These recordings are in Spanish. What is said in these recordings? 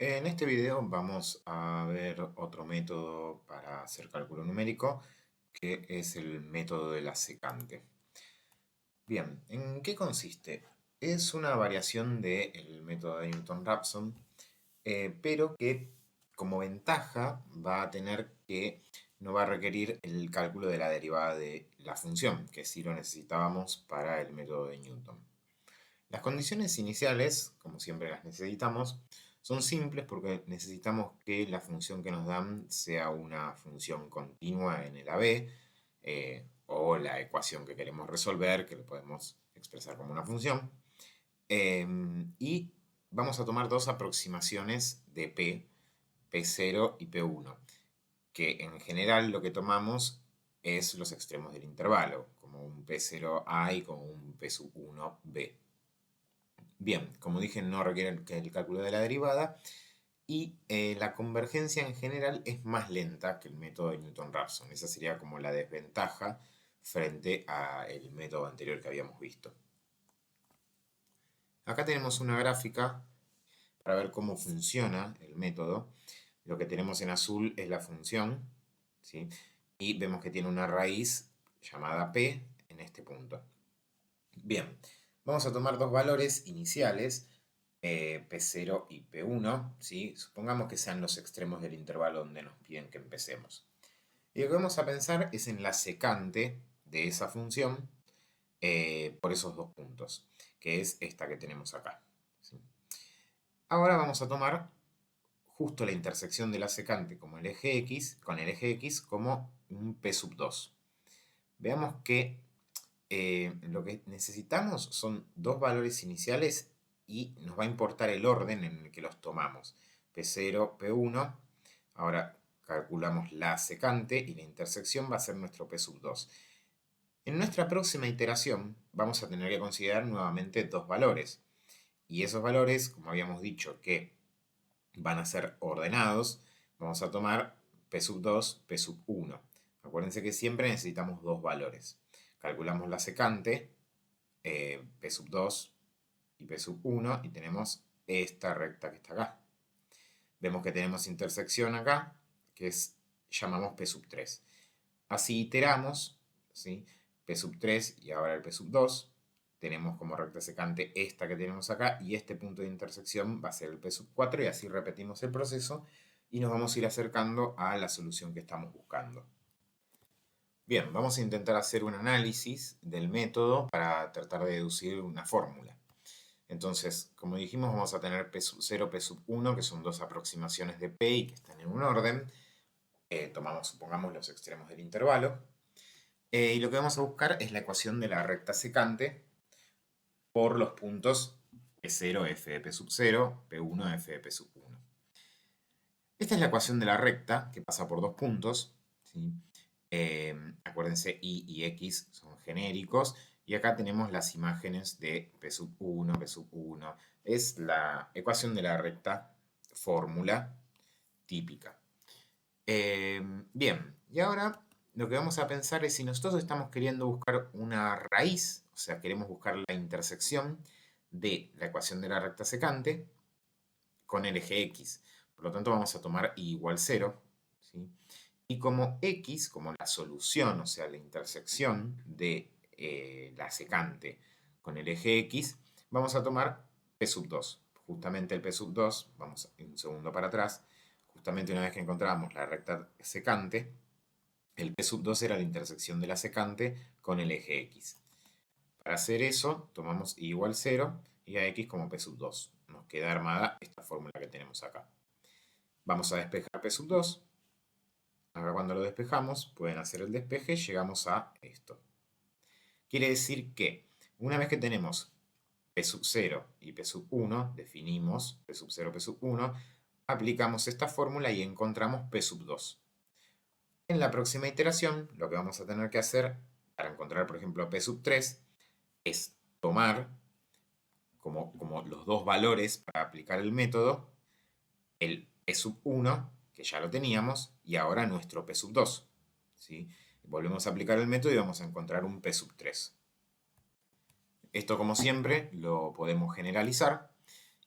En este video vamos a ver otro método para hacer cálculo numérico, que es el método de la secante. Bien, ¿en qué consiste? Es una variación del método de Newton-Raphson, pero que como ventaja va a tener que no va a requerir el cálculo de la derivada de la función, que sí lo necesitábamos para el método de Newton. Las condiciones iniciales, como siempre las necesitamos, son simples porque necesitamos que la función que nos dan sea una función continua en el AB, o la ecuación que queremos resolver, que lo podemos expresar como una función. Y vamos a tomar dos aproximaciones de P0 y P1, que en general lo que tomamos es los extremos del intervalo, como un P0A y como un P1B. Bien, como dije, no requiere el cálculo de la derivada y la convergencia en general es más lenta que el método de Newton-Raphson. Esa sería como la desventaja frente al método anterior que habíamos visto. Acá tenemos una gráfica para ver cómo funciona el método. Lo que tenemos en azul es la función, ¿sí? Y vemos que tiene una raíz llamada P en este punto. Bien, vamos a tomar dos valores iniciales, P0 y P1, ¿sí? Supongamos que sean los extremos del intervalo donde nos piden que empecemos. Y lo que vamos a pensar es en la secante de esa función por esos dos puntos, que es esta que tenemos acá, ¿sí? Ahora vamos a tomar justo la intersección de la secante como el eje X, con el eje X como un P sub 2. Veamos que lo que necesitamos son dos valores iniciales y nos va a importar el orden en el que los tomamos. P0, P1. Ahora calculamos la secante y la intersección va a ser nuestro P sub 2. En nuestra próxima iteración vamos a tener que considerar nuevamente dos valores. Y esos valores, como habíamos dicho que van a ser ordenados, vamos a tomar P sub 2, P sub 1. Acuérdense que siempre necesitamos dos valores. Calculamos la secante, P sub 2 y P sub 1, y tenemos esta recta que está acá. Vemos que tenemos intersección acá, que llamamos P sub 3. Así iteramos, ¿sí? P sub 3 y ahora el P sub 2. Tenemos como recta secante esta que tenemos acá, y este punto de intersección va a ser el P sub 4, y así repetimos el proceso y nos vamos a ir acercando a la solución que estamos buscando. Bien, vamos a intentar hacer un análisis del método para tratar de deducir una fórmula. Entonces, como dijimos, vamos a tener P sub 0, P sub 1, que son dos aproximaciones de P y que están en un orden. Supongamos, los extremos del intervalo. Y lo que vamos a buscar es la ecuación de la recta secante por los puntos P0, f de P sub 0, P1, f de P sub 1. Esta es la ecuación de la recta que pasa por dos puntos, ¿sí? Acuérdense, y x son genéricos. Y acá tenemos las imágenes de P sub 1, P sub 1. Es la ecuación de la recta fórmula típica. Bien, y ahora lo que vamos a pensar es si nosotros estamos queriendo buscar una raíz, o sea, queremos buscar la intersección de la ecuación de la recta secante con el eje X. Por lo tanto, vamos a tomar y igual 0, ¿sí? Y como X, como la solución, o sea, la intersección de la secante con el eje X, vamos a tomar P sub 2. Justamente el P sub 2, vamos un segundo para atrás, justamente una vez que encontramos la recta secante, el P sub 2 era la intersección de la secante con el eje X. Para hacer eso, tomamos y igual 0 y a X como P sub 2. Nos queda armada esta fórmula que tenemos acá. Vamos a despejar P sub 2. Ahora cuando lo despejamos, pueden hacer el despeje, llegamos a esto. Quiere decir que una vez que tenemos P sub 0 y P sub 1, definimos P sub 0, P sub 1, aplicamos esta fórmula y encontramos P sub 2. En la próxima iteración, lo que vamos a tener que hacer para encontrar, por ejemplo, P sub 3, es tomar como los dos valores para aplicar el método, el P sub 1, que ya lo teníamos, y ahora nuestro P sub 2. ¿Sí? Volvemos a aplicar el método y vamos a encontrar un P sub 3. Esto, como siempre, lo podemos generalizar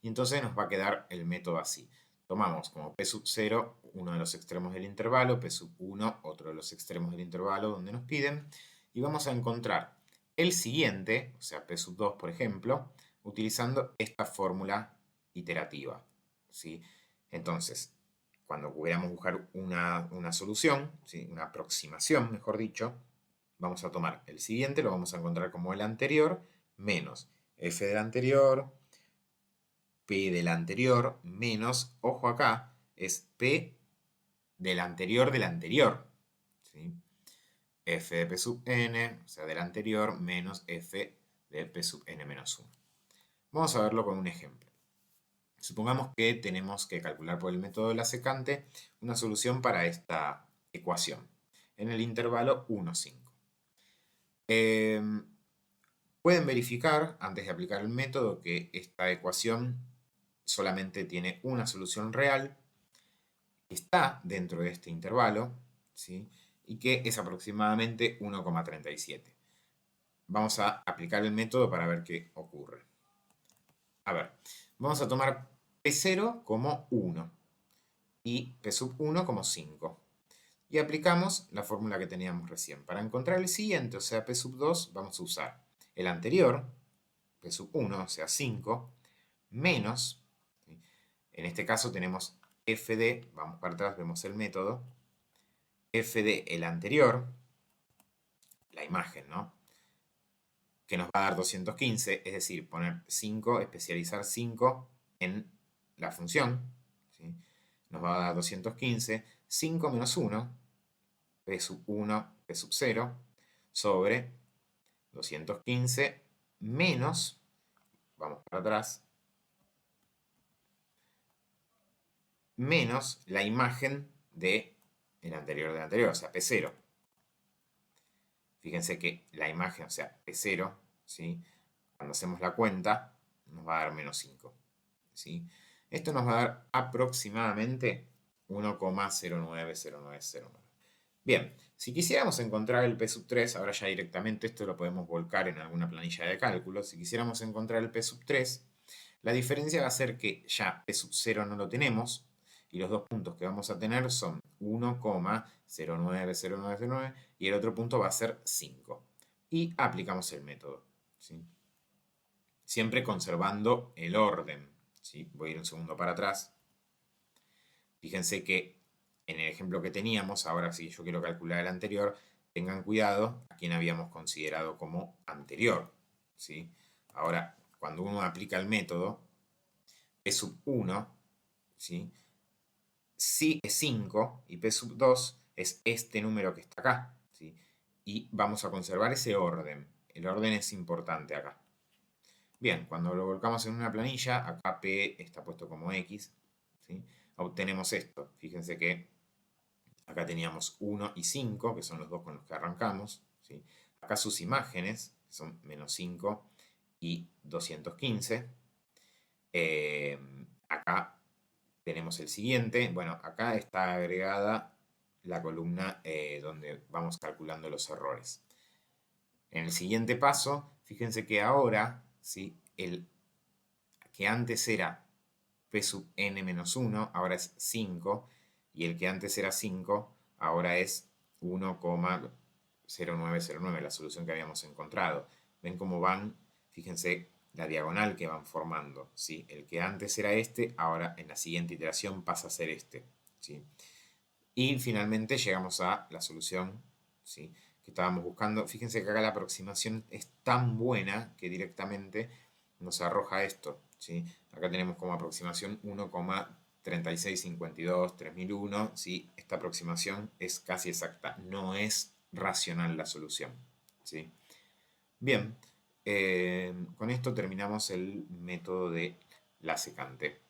y entonces nos va a quedar el método así. tomamos como P sub 0 uno de los extremos del intervalo, P sub 1 otro de los extremos del intervalo donde nos piden, y vamos a encontrar el siguiente, o sea, P sub 2, por ejemplo, utilizando esta fórmula iterativa, ¿sí? Entonces, cuando queramos buscar una solución, ¿sí? Una aproximación, mejor dicho, vamos a tomar el siguiente, lo vamos a encontrar como el anterior, menos f del anterior, p del anterior, menos, ojo acá, es p del anterior, ¿sí? F de p sub n, o sea, del anterior, menos f de p sub n menos 1. Vamos a verlo con un ejemplo. Supongamos que tenemos que calcular por el método de la secante una solución para esta ecuación en el intervalo 1, 5. Pueden verificar, antes de aplicar el método, que esta ecuación solamente tiene una solución real, está dentro de este intervalo, ¿sí? Y que es aproximadamente 1,37. Vamos a aplicar el método para ver qué ocurre. A ver, vamos a tomar P0 como 1 y P sub 1 como 5. Y aplicamos la fórmula que teníamos recién. Para encontrar el siguiente, o sea, P sub 2, vamos a usar el anterior, P sub 1, o sea, 5, menos, ¿sí? En este caso tenemos f de, vamos para atrás, vemos el método, f de el anterior, la imagen, ¿no? Que nos va a dar 215, es decir, poner 5, especializar 5 en la función, ¿sí? Nos va a dar 215, 5 menos 1, p sub 1, p sub 0, sobre 215 menos, vamos para atrás, menos la imagen de el anterior del anterior, o sea, P0. Fíjense que la imagen, o sea, P0, ¿sí? Cuando hacemos la cuenta, nos va a dar menos 5, ¿sí? Esto nos va a dar aproximadamente 1,090909. Bien, si quisiéramos encontrar el P sub 3, ahora ya directamente esto lo podemos volcar en alguna planilla de cálculo. Si quisiéramos encontrar el P sub 3, la diferencia va a ser que ya P sub 0 no lo tenemos, y los dos puntos que vamos a tener son 1,090909 y el otro punto va a ser 5. Y aplicamos el método, ¿sí? Siempre conservando el orden, ¿sí? Voy a ir un segundo para atrás. Fíjense que en el ejemplo que teníamos, ahora si yo quiero calcular el anterior, tengan cuidado a quien habíamos considerado como anterior, ¿sí? Ahora, cuando uno aplica el método, P sub 1, ¿sí? Sí es 5 y P sub 2 es este número que está acá, ¿sí? Y vamos a conservar ese orden. El orden es importante acá. Bien, cuando lo volcamos en una planilla, acá P está puesto como X, ¿sí? Obtenemos esto. Fíjense que acá teníamos 1 y 5, que son los dos con los que arrancamos, ¿sí? Acá sus imágenes, que son menos 5 y 215. Acá tenemos el siguiente. Bueno, acá está agregada la columna donde vamos calculando los errores. En el siguiente paso, fíjense que ahora, ¿sí? El que antes era P sub n menos 1, ahora es 5, y el que antes era 5, ahora es 1,0909, la solución que habíamos encontrado. ¿Ven cómo van? Fíjense la diagonal que van formando, ¿sí? El que antes era este, ahora en la siguiente iteración pasa a ser este, ¿sí? Y finalmente llegamos a la solución, ¿sí? Que estábamos buscando. Fíjense que acá la aproximación es tan buena que directamente nos arroja esto, ¿sí? Acá tenemos como aproximación 1,3652, 3001, ¿sí? Esta aproximación es casi exacta, no es racional la solución, ¿sí? Bien, con esto terminamos el método de la secante.